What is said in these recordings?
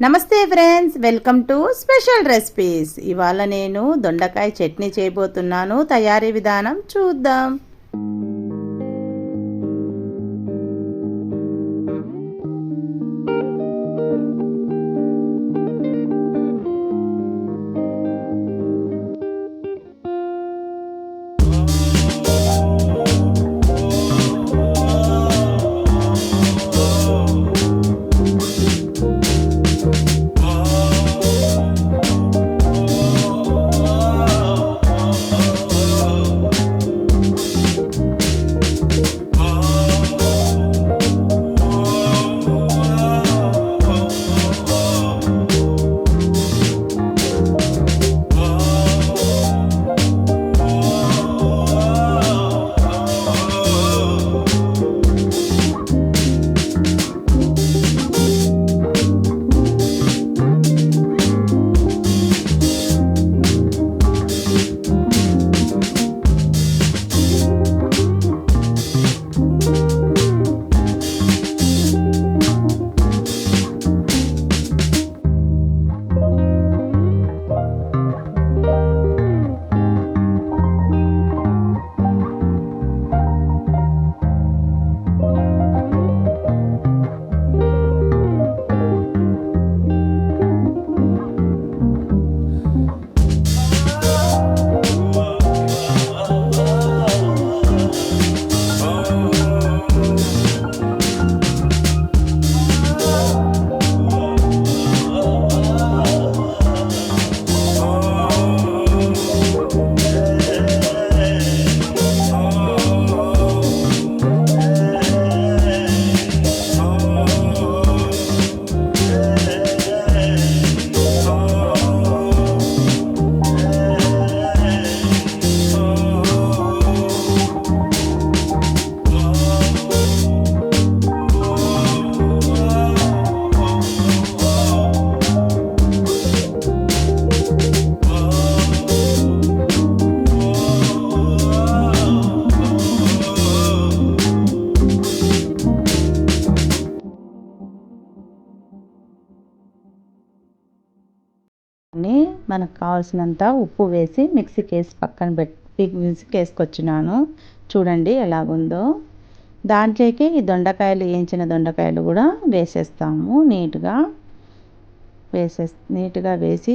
నమస్తే friends, welcome to special recipes. ఇవాళ నేను దొండకాయ చట్నీ చేయబోతున్నాను. తయారీ విధానం చూద్దాం. మనకు కావాల్సినంత ఉప్పు వేసి మిక్సీకి వేసి పక్కన మిక్సీకి వేసుకొచ్చినాను. చూడండి ఎలాగుందో. దాంట్లోకి ఈ దొండకాయలు, వేయించిన దొండకాయలు కూడా వేసేస్తాము. నీట్గా వేసి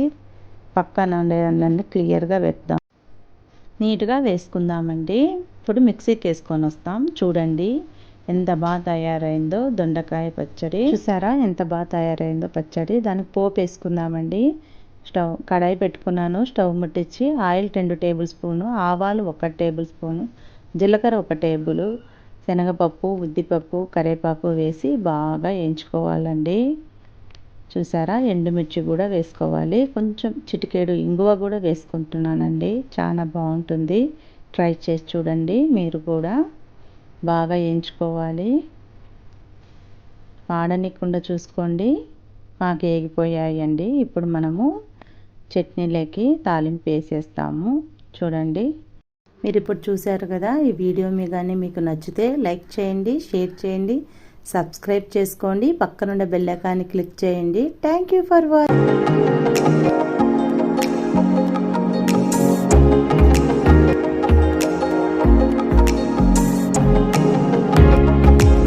పక్కన ఉండేదాన్ని క్లియర్గా వేద్దాం. నీట్గా వేసుకుందామండి. ఇప్పుడు మిక్సీకి వేసుకొని వస్తాం. చూడండి ఎంత బాగా తయారైందో దొండకాయ పచ్చడి. చూసారా ఎంత బాగా తయారైందో పచ్చడి. దానికి పోపు వేసుకుందామండి. కడాయి పెట్టుకున్నాను. స్టవ్ ముట్టించి ఆయిల్ 2 టేబుల్ స్పూను, ఆవాలు 1 టేబుల్ స్పూను, జీలకర్ర 1 టేబుల్, శనగపప్పు, ఉద్దిపప్పు, కరివేపాకు వేసి బాగా వేయించుకోవాలండి. చూసారా ఎండుమిర్చి కూడా వేసుకోవాలి. కొంచెం చిటికేడు ఇంగువ కూడా వేసుకుంటున్నానండి. చాలా బాగుంటుంది. ట్రై చేసి చూడండి. మీరు కూడా బాగా వేయించుకోవాలి. వాడనీయకుండా చూసుకోండి. మాకు వేగిపోయాయండి. ఇప్పుడు మనము చట్నీలోకి తాలింపు వేసేస్తాము. చూడండి. మీరు ఇప్పుడు చూశారు కదా. ఈ వీడియో మీకు నచ్చితే లైక్ చేయండి, షేర్ చేయండి, సబ్స్క్రైబ్ చేసుకోండి, పక్కనున్న బెల్ ఐకాన్ని క్లిక్ చేయండి. Thank you for watching.